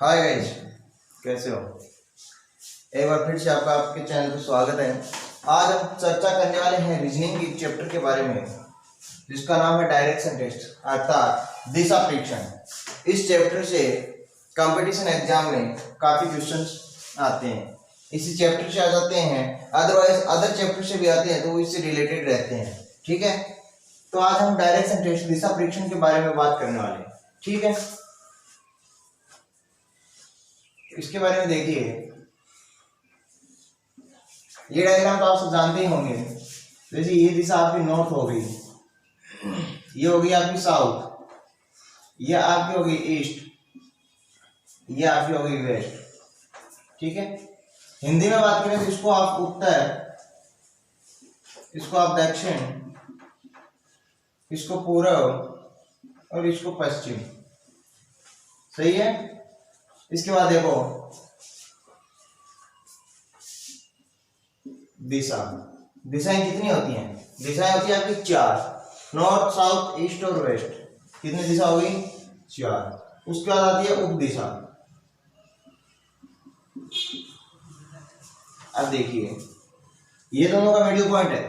Hi guys, कैसे हो। एक बार फिर से आपका आपके चैनल पर स्वागत है। आज हम चर्चा करने वाले हैं रीजनिंग के चैप्टर के बारे में जिसका नाम है डायरेक्शन टेस्ट अर्थात दिशा परीक्षण। इस चैप्टर से कंपटीशन एग्जाम में काफी क्वेश्चंस आते हैं, इसी चैप्टर से आ जाते हैं, अदरवाइज अदर चैप्टर से भी आते हैं तो वो इससे रिलेटेड रहते हैं। ठीक है, तो आज हम डायरेक्शन टेस्ट दिशा परीक्षण के बारे में बात करने वाले हैं। ठीक है, इसके बारे में देखिए, ये डायग्राम तो आप सब जानते ही होंगे। जैसे ये दिशा आपकी नॉर्थ हो गई, ये होगी आपकी साउथ, ये आपकी होगी ईस्ट, ये आपकी होगी वेस्ट। ठीक है, हिंदी में बात करें तो इसको आप उत्तर, इसको आप दक्षिण, इसको पूर्व और इसको पश्चिम। सही है। इसके बाद देखो दिशा, दिशाएं कितनी होती हैं? दिशाएं होती है आपकी चार, नॉर्थ साउथ ईस्ट और वेस्ट। कितनी दिशा होगी? चार। उसके बाद आती है उप दिशा। अब देखिए, ये दोनों का मिडिल पॉइंट है।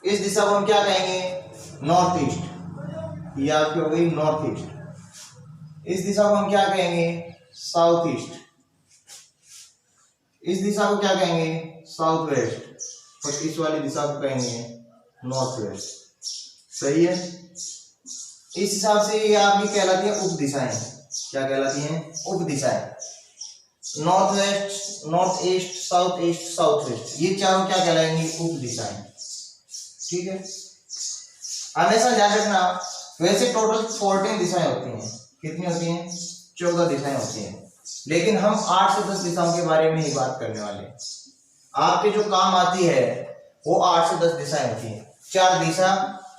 इस दिशा को हम क्या कहेंगे? North east. ये आपकी हो गई नॉर्थ ईस्ट। इस दिशा को हम क्या कहेंगे? South east. इस दिशा को क्या कहेंगे? South west. और इस वाली दिशा को कहेंगे नॉर्थ वेस्ट। सही है। इस हिसाब से ये आपकी कहलाती है उप दिशाएं। क्या कहलाती हैं? उप दिशाएं। North west, north east, south east, south west, ये चारों क्या कहलाएंगी? उप दिशाएं। ठीक है, हमेशा ध्यान रखना। वैसे टोटल 14 दिशाएं होती हैं। कितनी होती हैं? 14 दिशाएं होती हैं, लेकिन हम 8 से 10 दिशाओं के बारे में ही बात करने वाले हैं। आपके जो काम आती है वो 8 से 10 दिशाएं होती हैं। 4 दिशा,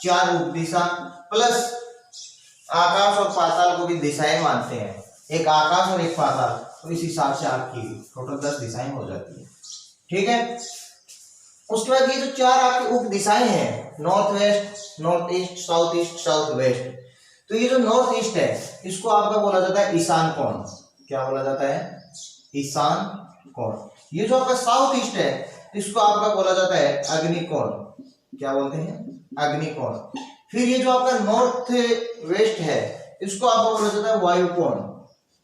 4 उप दिशा, प्लस आकाश और पाताल को भी दिशाएं मानते हैं। एक आकाश और एक पाताल, तो इस हिसाब से आपकी टोटल 10 दिशाएं हो जाती है। ठीक है, उसके बाद ये जो 4 आपकी उप दिशाएं हैं, north west, north east, south west, तो ये जो नॉर्थ ईस्ट है इसको आपका बोला जाता है ईशान कोण। क्या बोला जाता है? ईशान कोण। ये जो आपका साउथ ईस्ट है इसको आपका बोला जाता है अग्निकोण। क्या बोलते हैं? अग्निकोण। फिर ये जो आपका नॉर्थ वेस्ट है इसको आपका बोला जाता है वायुकोण।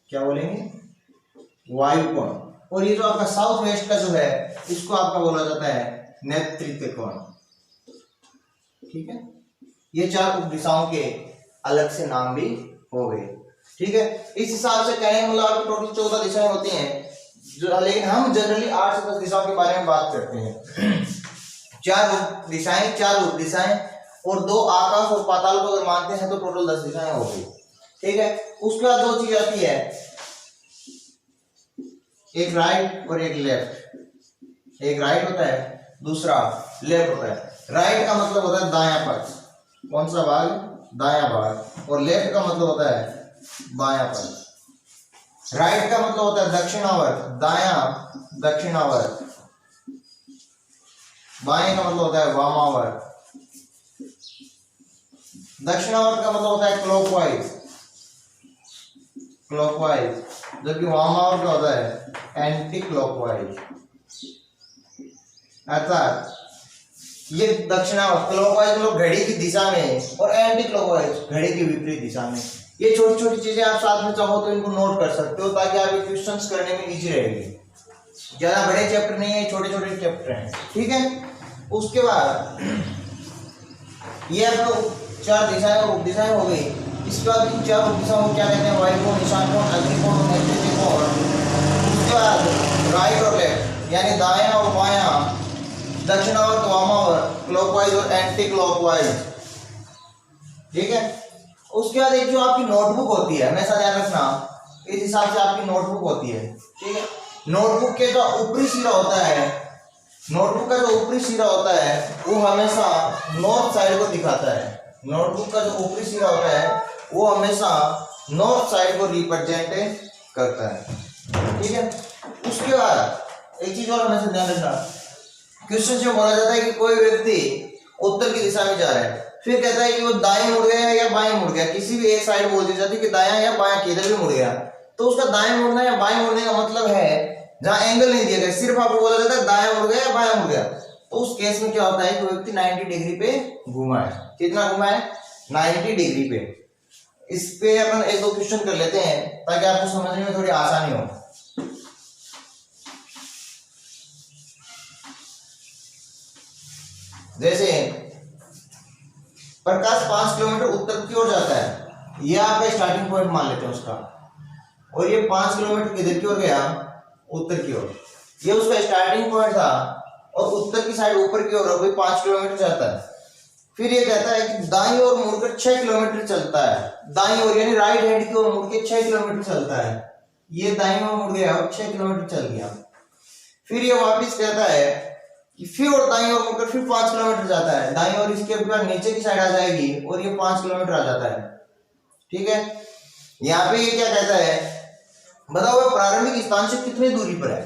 क्या बोलेंगे? वायुकोण। और ये जो आपका साउथ वेस्ट का जो है इसको आपका बोला जाता है नेत्रित्व कोण। ठीक है, ये 4 उप दिशाओं के अलग से नाम भी हो गए। ठीक है, इस हिसाब से कहने मतलब आपकी टोटल 14 दिशाएं होती हैं, जो लेकिन हम जनरली 8 से 10 दिशाओं के बारे में बात करते हैं। 4 उप दिशाएं, 4 उप दिशाएं और 2 आकाश और पाताल को अगर मानते हैं तो टोटल 10 दिशाएं हो गई। ठीक है, उसके बाद 2 चीज आती है, एक राइट और एक लेफ्ट। एक राइट होता है, दूसरा लेफ्ट होता है। राइट का मतलब होता है दायां पक्ष। कौन सा भाग? दायां भाग। और लेफ्ट का मतलब होता है बायां पक्ष। राइट का मतलब होता है दक्षिणावर्त, दायां दक्षिणावर्त। बाएं का मतलब होता है वामावर्त। दक्षिणावर्त का मतलब होता है क्लॉकवाइज, क्लॉकवाइज, जबकि वामावर्त का होता है एंटी क्लॉकवाइज। अर्थात ये दक्षिणावर्त, क्लॉकवाइज मतलब घड़ी की दिशा में, और एंटी क्लॉकवाइज घड़ी की विपरीत दिशा में। ये छोटी छोटी चीजें आप साथ में चाहो तो इनको नोट कर सकते हो ताकि आपके क्वेश्चंस करने में इजी रहेगी। ज्यादा बड़े चैप्टर नहीं है, छोटे छोटे चैप्टर हैं। ठीक है, उसके बाद ये आपको 4 दिशाएं और उप दिशाएं हो गई। इसके बाद इन 4 उप दिशाओं को क्या कहते हैं? वायुकोण, ईशान कोण, अग्निकोण और नेत्रित्व कोण। उसके बाद राइट और लेफ्ट यानी दायां और बायां, दक्षिणावर्त, वामावर्त, क्लॉकवाइज और एंटी क्लॉकवाइज। ठीक है, उसके बाद एक जो आपकी नोटबुक होती है, हमेशा ध्यान रखना, इस हिसाब से आपकी नोटबुक होती है। ठीक है, नोटबुक के जो ऊपरी सिरा होता है, नोटबुक का जो ऊपरी सिरा होता है वो हमेशा नॉर्थ साइड को दिखाता है। नोटबुक का जो ऊपरी सिरा होता है वो हमेशा नॉर्थ साइड को रिप्रेजेंट करता है। ठीक है, उसके बाद एक चीज और हमेशा ध्यान रखना, क्वेश्चन में बोला जाता है कि कोई व्यक्ति उत्तर की दिशा में जा रहा है, फिर कहता है कि वो दाएं मुड़ गया या बाएं मुड़ गया, किसी भी एक साइड बोल दी जाती है कि दायां या बायां, किधर भी मुड़ गया, तो उसका दाएं मुड़ना या बाएं मुड़ने का मतलब है जहां एंगल नहीं दिया गया, सिर्फ आपको बोला जाता है दाएं मुड़ गया या बाएं मुड़ गया, तो उस केस में क्या होता है कि व्यक्ति 90 डिग्री पे घुमा है। कितना घुमा है? 90 डिग्री पे। इस पे अपन एक दो क्वेश्चन कर लेते हैं ताकि आपको समझने में थोड़ी आसानी हो। जैसे प्रकाश 5 किलोमीटर उत्तर की ओर जाता है, यह आपका स्टार्टिंग पॉइंट मान लेते हैं उसका, और ये 5 किलोमीटर किधर की ओर गया? उत्तर की ओर। ये उसका स्टार्टिंग पॉइंट था और उत्तर की साइड ऊपर की ओर कोई 5 किलोमीटर जाता है। फिर ये कहता है कि दाईं ओर मुड़कर 6 किलोमीटर चलता है। दाईं ओर यानी राइट हैंड की ओर मुड़ के 6 किलोमीटर चलता है। ये दाईं ओर मुड़ गया और 6 किलोमीटर चल गया। फिर ये वापस कहता है कि फिर और दाईं ओर मुड़कर फिर 5 किलोमीटर जाता है। दाईं ओर इसके बाद नीचे की साइड आ जाएगी और ये 5 किलोमीटर आ जाता है। ठीक है, यहाँ पे ये क्या कहता है, बताओ वो प्रारंभिक स्थान से कितनी दूरी पर है?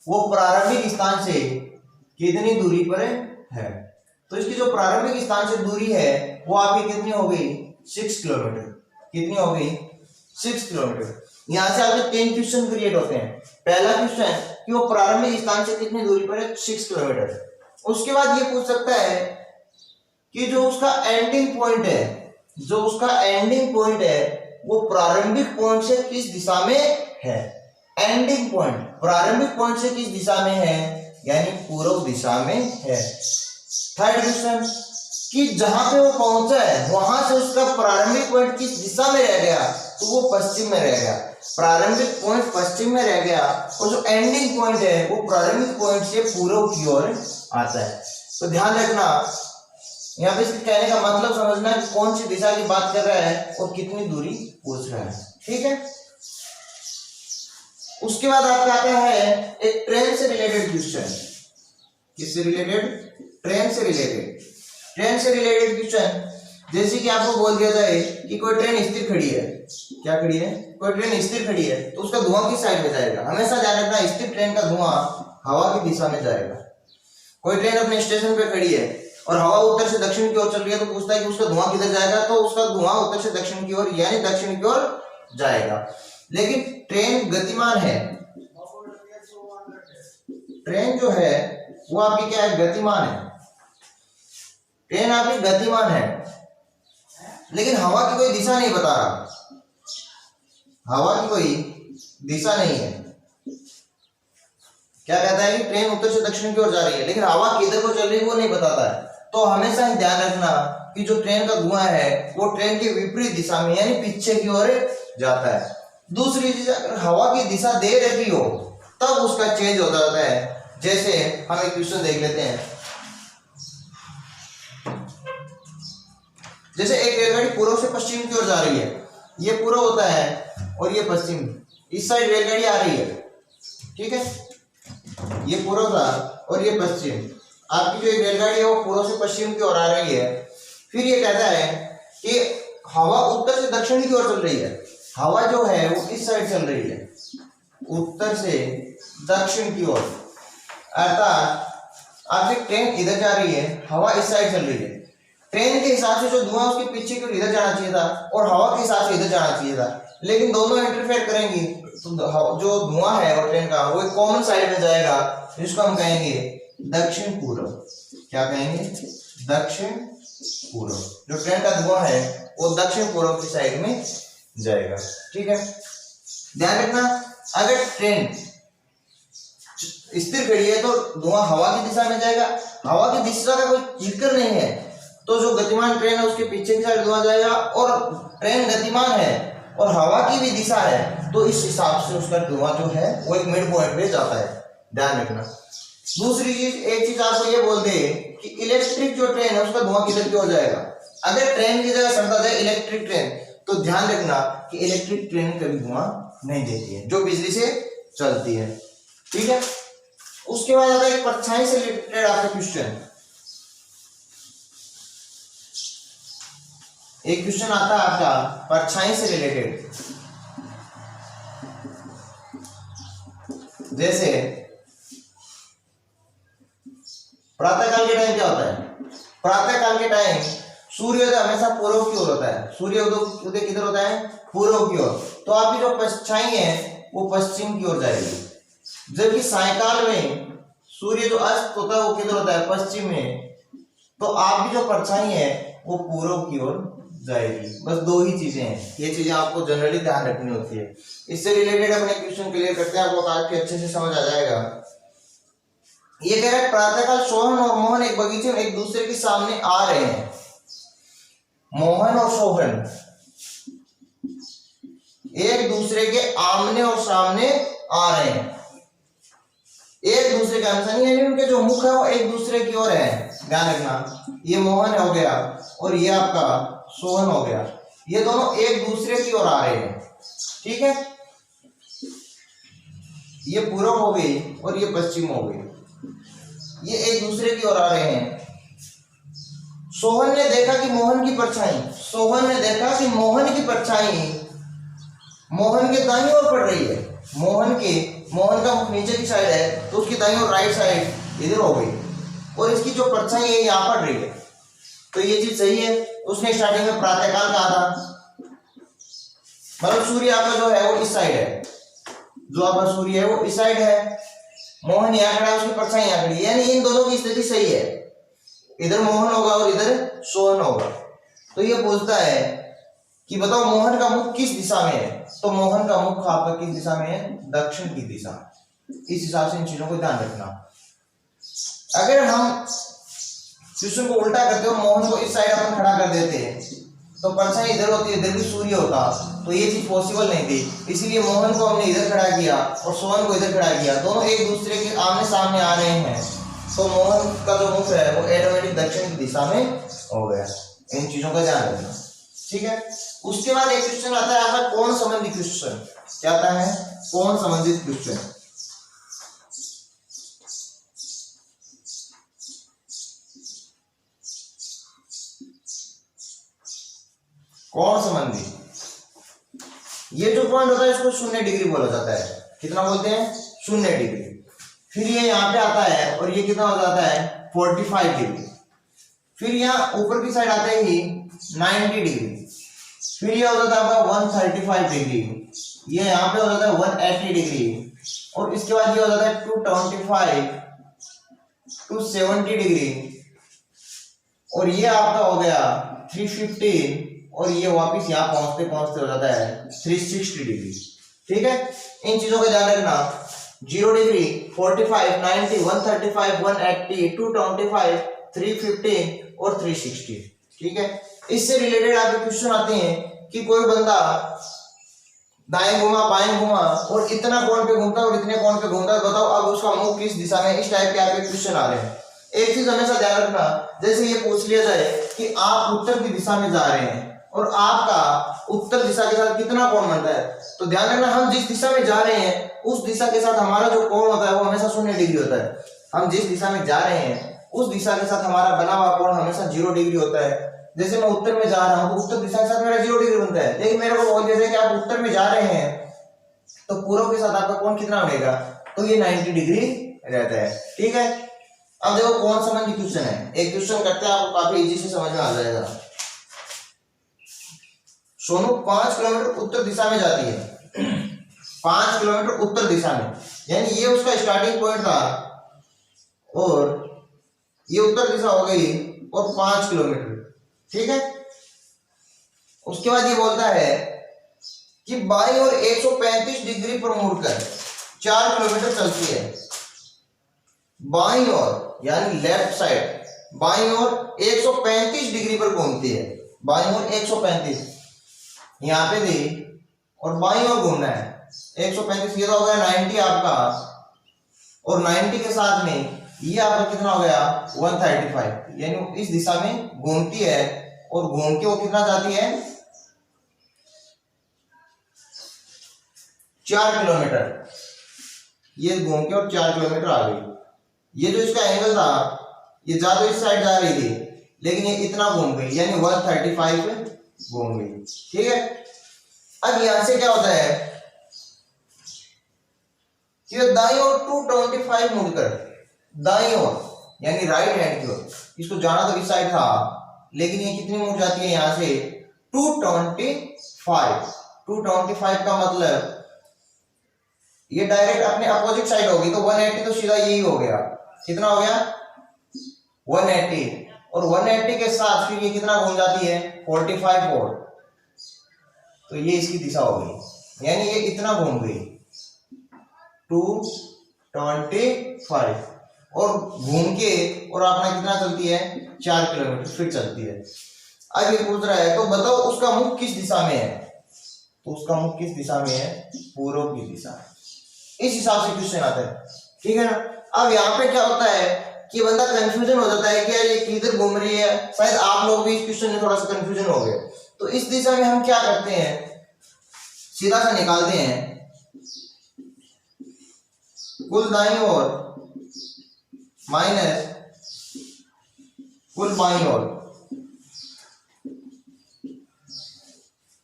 वो प्रारंभिक स्थान से कितनी दूरी पर है? तो इसकी जो प्रारंभिक स्थान से दूरी है वो आपकी कितनी हो गई? 6 किलोमीटर। कितनी हो गई? 6 किलोमीटर। यहां से आपके 3 क्वेश्चन क्रिएट होते हैं। पहला क्वेश्चन कि वो प्रारंभिक स्थान से कितनी दूरी पर है? 6 किलोमीटर। उसके बाद ये पूछ सकता है कि जो उसका एंडिंग पॉइंट है, जो उसका एंडिंग पॉइंट है वो प्रारंभिक पॉइंट से किस दिशा में है? एंडिंग पॉइंट प्रारंभिक पॉइंट से किस दिशा में है? यानी पूर्व दिशा में है। थर्ड क्वेश्चन कि जहां पे वो पहुंचा है वहां से उसका प्रारंभिक पॉइंट किस दिशा में रह गया? तो वो पश्चिम में रह गया। प्रारंभिक पॉइंट पश्चिम में रह गया और जो एंडिंग पॉइंट है वो प्रारंभिक पॉइंट से पूर्व की ओर आता है। तो ध्यान रखना, यहाँ पे इसके कहने का मतलब समझना है कि कौन सी दिशा की बात कर रहा है और कितनी दूरी पूछ रहा है। ठीक है, उसके बाद आपका आता है एक ट्रेन से रिलेटेड क्वेश्चन। किससे रिलेटेड? ट्रेन से रिलेटेड। ट्रेन से रिलेटेड क्वेश्चन जैसे कि आपको बोल दिया जाए कि कोई ट्रेन स्थिर खड़ी है। क्या खड़ी है? कोई ट्रेन स्थिर खड़ी है, तो उसका धुआं किस साइड में जाएगा? हमेशा ध्यान रखना, स्थिर ट्रेन का धुआं हवा की दिशा में जाएगा। कोई ट्रेन अपने स्टेशन पे खड़ी है और हवा उत्तर से दक्षिण की ओर चल रही है, तो पूछता है कि उसका धुआं किधर जाएगा? तो उसका धुआं उत्तर से दक्षिण की ओर यानी दक्षिण की ओर जाएगा। लेकिन ट्रेन गतिमान है, ट्रेन जो है वो आपकी क्या है? गतिमान है। ट्रेन आपकी गतिमान है, लेकिन हवा की कोई दिशा नहीं बता रहा। हवा की कोई दिशा नहीं है। क्या कहता है कि ट्रेन उत्तर से दक्षिण की ओर जा रही है, लेकिन हवा किधर को चल रही है वो नहीं बताता है। तो हमेशा ही ध्यान रखना कि जो ट्रेन का धुआं है वो ट्रेन के विपरीत दिशा में यानी पीछे की ओर जाता है। दूसरी चीज, अगर हवा की दिशा दे रही हो तब उसका चेंज हो जाता है। जैसे हम एक क्वेश्चन देख लेते हैं। जैसे एक रेलगाड़ी पूर्व से पश्चिम की ओर जा रही है, ये पूर्व होता है और ये पश्चिम, इस साइड रेलगाड़ी आ रही है। ठीक है, ये पूर्व था और ये पश्चिम। आपकी जो एक रेलगाड़ी है वो पूर्व से पश्चिम की ओर आ रही है। फिर ये कहता है कि हवा उत्तर से दक्षिण की ओर चल रही है। हवा जो है वो इस साइड चल रही है, उत्तर से दक्षिण की ओर। अर्थात आपकी ट्रेन इधर जा रही है, हवा इस साइड चल रही है। ट्रेन के हिसाब से जो धुआं उसके पीछे की ओर इधर जाना चाहिए था और हवा के हिसाब से इधर जाना चाहिए था, लेकिन दोनों इंटरफेयर करेंगी तो जो धुआं है और ट्रेन का वो एक कॉमन साइड में जाएगा, जिसको हम कहेंगे दक्षिण पूर्व। क्या कहेंगे? दक्षिण पूर्व। जो ट्रेन का धुआं है वो दक्षिण पूर्व की साइड में जाएगा। ठीक है, ध्यान रखना, अगर ट्रेन स्थिर खड़ी है तो धुआं हवा की दिशा में जाएगा। हवा की दिशा का कोई जिक्र नहीं है, तो जो गतिमान ट्रेन है उसके पीछे की साइड धुआं जाएगा। और ट्रेन गतिमान है और हवा की भी दिशा है, तो इस हिसाब से उसका धुआं जो है वो एक मिड पॉइंट पे जाता है। ध्यान रखना। दूसरी चीज, एक चीज आपको ये बोल दे कि इलेक्ट्रिक जो ट्रेन है उसका धुआं किधर की ओर जाएगा। अगर ट्रेन की जगह चलता जाए इलेक्ट्रिक ट्रेन, तो ध्यान रखना कि इलेक्ट्रिक ट्रेन कभी धुआं नहीं देती है, जो बिजली से चलती है। ठीक है, उसके बाद आता है परछाई से रिलेटेड आपका क्वेश्चन। एक क्वेश्चन आता है आपका परछाई से रिलेटेड। जैसे प्रातःकाल के टाइम क्या होता है? प्रातःकाल के टाइम सूर्योदय हमेशा पूर्व की ओर होता है, सूर्योदय किधर होता है, पूर्व की ओर, तो आपकी जो परछाई है वो पश्चिम की ओर जाएगी। जबकि सायकाल में सूर्य जो अस्त होता है वो किधर होता है, पश्चिम में, तो आपकी जो परछाई है वो पूर्व की ओर जाएगी। बस दो ही चीजें हैं, ये चीजें आपको जनरली ध्यान रखनी होती है। इससे रिलेटेड अपने क्वेश्चन क्लियर करते हैं, आपको काफी अच्छे से समझ आ जाएगा। ये कह रहा है प्रातःकाल सोहन और मोहन एक बगीचे में एक दूसरे के सामने आ रहे हैं। मोहन और सोहन एक दूसरे के आमने और सामने आ रहे हैं। एक दूसरे के आमने नहीं, यानी उनके जो मुख है वो एक दूसरे की ओर है, ध्यान रखना। ये मोहन हो गया और ये आपका सोहन हो गया, ये दोनों एक दूसरे की ओर आ रहे हैं, ठीक है। ये पूर्व हो गई और ये पश्चिम हो गई, ये एक दूसरे की ओर आ रहे हैं। सोहन ने देखा कि मोहन की परछाई, सोहन ने देखा कि मोहन की परछाई मोहन के दाईं ओर पड़ रही है। मोहन का मुख नीचे की साइड है, तो उसकी दाईं ओर राइट साइड इधर हो गई, और इसकी जो परछाई है यहाँ पड़ रही है, तो ये चीज सही है। उसने स्टार्टिंग में प्रातःकाल कहा था, मतलब सूर्य आपका जो है वो इस साइड है, जो आपका सूर्य है वो इस साइड है, मोहन यहाँ खड़ा है, उसकी परछाई यहाँ खड़ी है, यानी इन दोनों की स्थिति सही है। इधर मोहन होगा और इधर सोहन होगा। तो ये पूछता है कि बताओ मोहन का मुख किस दिशा में है, तो मोहन का मुख आपका किस दिशा में है, दक्षिण की दिशा। इस हिसाब से इन चीजों को ध्यान रखना। अगर हम क्वेश्चन को उल्टा करते हो, मोहन को इस साइड अपन खड़ा कर देते हैं, तो परछाई इधर होती है, इधर भी सूर्य होता, तो ये चीज पॉसिबल नहीं थी। इसीलिए मोहन को हमने इधर खड़ा किया और सोहन को इधर खड़ा किया, दोनों एक दूसरे के आमने सामने आ रहे हैं, तो मोहन का जो मुख है वो ऑटोमेटिक दक्षिण की दिशा में हो गया। इन चीजों का ध्यान रखना, ठीक है। उसके बाद एक क्वेश्चन आता है आपका कोण संबंधी क्वेश्चन। क्या आता है, कोण संबंधित क्वेश्चन। कोण संबंधी, ये जो पॉइंट होता है इसको 0 डिग्री बोला जाता है। कितना बोलते हैं, 0 डिग्री। फिर ये यहाँ पे आता है और ये कितना हो जाता है, 45 डिग्री। फिर यहाँ ऊपर की साइड आता है ही 90 डिग्री। फिर ये हो जाता है आपका 135 डिग्री, ये यहाँ पे हो जाता है 180 डिग्री, और इसके बाद ये हो जाता है 225 270 डिग्री, और ये आपका हो गया 350, और ये वापस यहाँ पहुंचते पहुंचते हो जाता है 360 डिग्री, ठीक है। इन चीजों का ध्यान रखना, 0 डिग्री, 45, 90, 135, 180, 225, 350 और 360, ठीक है। इससे रिलेटेड आपके क्वेश्चन आते हैं कि कोई बंदा दाएं घुमा बाएं घुमा और इतना कोण पे घूमता है और इतने कोण पे घूमता है, बताओ अब उसका मुख किस दिशा में। इस टाइप के आपके क्वेश्चन आ रहे हैं। एक चीज हमेशा ध्यान रखना, जैसे ये पूछ लिया जाए कि आप उत्तर की दिशा में जा रहे हैं और आपका उत्तर दिशा के साथ कितना कोण बनता है, तो ध्यान रखना हम जिस दिशा में जा रहे हैं उस दिशा के साथ हमारा जो कोण होता है वो हमेशा 0 डिग्री होता है। हम जिस दिशा में जा रहे हैं उस दिशा के साथ हमारा बना हुआ कोण हमेशा 0 डिग्री होता है। जैसे मैं उत्तर में जा रहा हूं तो उत्तर दिशा के साथ मेरा 0 डिग्री बनता है, लेकिन मेरे को बोल दिया जाए कि आप उत्तर में जा रहे हैं तो पूर्व के साथ आपका कोण कितना बनेगा, तो ये 90 डिग्री रहता है, ठीक है। अब देखो कोण संबंधी क्वेश्चन है, एक क्वेश्चन करते हैं, आपको काफी इजी से समझ में आ जाएगा। सोनू 5 किलोमीटर उत्तर दिशा में जाती है, 5 किलोमीटर उत्तर दिशा में, यानी ये उसका स्टार्टिंग पॉइंट था और ये उत्तर दिशा हो गई और 5 किलोमीटर, ठीक है। उसके बाद ये बोलता है कि बाईं ओर 135 डिग्री पर मुड़कर 4 किलोमीटर चलती है। बाईं ओर यानी लेफ्ट साइड, बाईं ओर 135 डिग्री पर घूमती है, बाईं ओर 135 यहाँ पे दी और बाईं ओर घूमना है 135, ये तो हो गया 90 आपका, और 90 के साथ में ये आपका कितना हो गया 135, यानी इस दिशा में घूमती है और घूम के वो कितना जाती है 4 किलोमीटर, ये घूम के और 4 किलोमीटर आ गई। ये जो इसका एंगल था ये ज्यादा इस साइड जा रही थी, लेकिन ये इतना घूम गई यानी 135 घूम गई, ठीक है। अब यहां से क्या होता है कि दाईं ओर 225 मुड़कर दाईं ओर यानी राइट हैंड की ओर, इसको जाना तो इस साइड था लेकिन ये कितनी में उठ जाती है यहाँ से 225। 225 का मतलब ये डायरेक्ट अपने अपोजिट साइड होगी, तो 180 तो सीधा यही हो गया। कितना हो गया 180, और 180 के साथ फिर ये कितना घूम जाती है 45 वोल्ट, तो ये इसकी दिशा हो गई, यानी ये इतना घूम गई 225, और घूम के और अपना कितना चलती है 4 किलोमीटर फिर चलती है। अब ये पूछ रहा है तो बताओ उसका मुख किस दिशा में है, तो उसका मुख किस दिशा में है पूर्व की दिशा है। इस हिसाब से क्वेश्चन आता है, ठीक है ना। अब यहाँ पे क्या होता है कि बंदा कंफ्यूजन हो जाता है कि यार ये किधर घूम रही है, शायद आप लोग भी इस क्वेश्चन में थोड़ा सा कंफ्यूजन हो गए। तो इस दिशा में हम क्या करते हैं, सीधा सा निकालते हैं कुल दाईं ओर माइनस कुल बाईं ओर,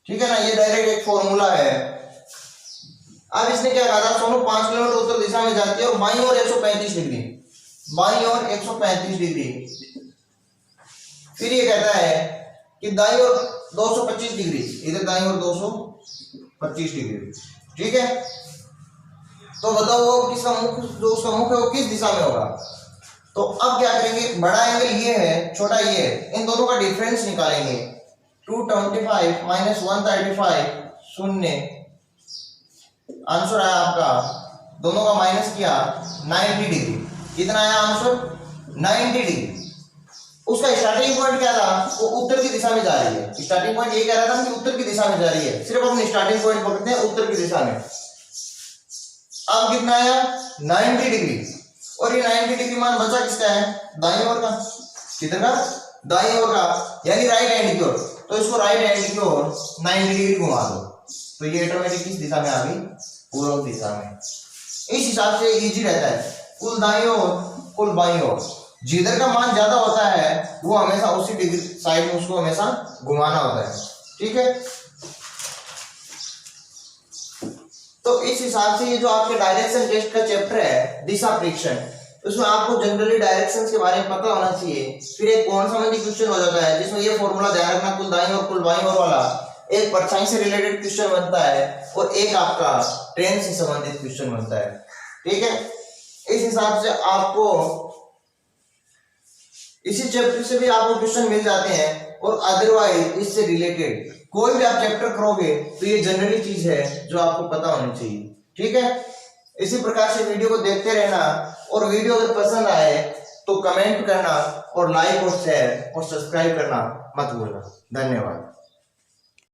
ठीक है ना। ये डायरेक्ट एक फॉर्मूला है। अब इसने क्या कहा था, सोनू 5 किलोमीटर उत्तर दिशा में जाती है और बाईं ओर 135 डिग्री, बाईं ओर 135 डिग्री। फिर ये कहता है कि दाईं ओर 225 डिग्री, इधर दाईं ओर 225 डिग्री, ठीक है। तो बताओ वो किसका मुख, जो उसका मुख है वो किस दिशा में होगा। तो अब क्या करेंगे, बड़ा एंगल ये है, छोटा ये है, इन दोनों का डिफरेंस निकालेंगे। 225 माइनस 135 शून्य, आंसर आया आपका, दोनों का माइनस किया 90 डिग्री। कितना आया आंसर 90 डिग्री। उसका स्टार्टिंग पॉइंट क्या था, वो उत्तर की दिशा में जा रही है। स्टार्टिंग पॉइंट ये कह रहा था कि उत्तर की दिशा में जा रही है, सिर्फ अपने स्टार्टिंग पॉइंट पकड़ते हैं उत्तर की दिशा में। अब कितना आया 90 डिग्री, और ये 90 डिग्री मान बचा किसका है, दाईं ओर का। कितना, दाईं ओर का, यानी राइट हैंड की ओर। तो इसको राइट हैंड की ओर 90 डिग्री घुमा दो, तो ये ऑटोमेटिक किस दिशा में आ गई, पूर्व दिशा में। इस हिसाब से इजी रहता है, कुल दाईं ओर कुल बाईं ओर। जिधर का मान ज्यादा होता है वो हमेशा उसी डिग्री साइड में उसको हमेशा घुमाना होता है, ठीक है। तो इस हिसाब से ये जो आपके डायरेक्शन टेस्ट का चैप्टर है दिशा परीक्षण, उसमें आपको जनरली डायरेक्शंस के बारे में पता होना चाहिए। फिर एक कौन संबंधी क्वेश्चन हो जाता है जिसमें ये फॉर्मूला ध्यान रखना, कुल दाईं और कुल बाईं ओर वाला एक परछाई से रिलेटेड क्वेश्चन बनता है, और एक आपका ट्रेन से संबंधित क्वेश्चन बनता है, ठीक है। इस हिसाब से आपको इसी चैप्टर से भी आपको क्वेश्चन मिल जाते हैं, और अदरवाइज इससे रिलेटेड कोई भी आप चैप्टर करोगे तो ये जनरली चीज है जो आपको पता होनी चाहिए, ठीक है। इसी प्रकार से वीडियो को देखते रहना, और वीडियो अगर पसंद आए तो कमेंट करना, और लाइक और शेयर और सब्सक्राइब करना मत भूलना। धन्यवाद।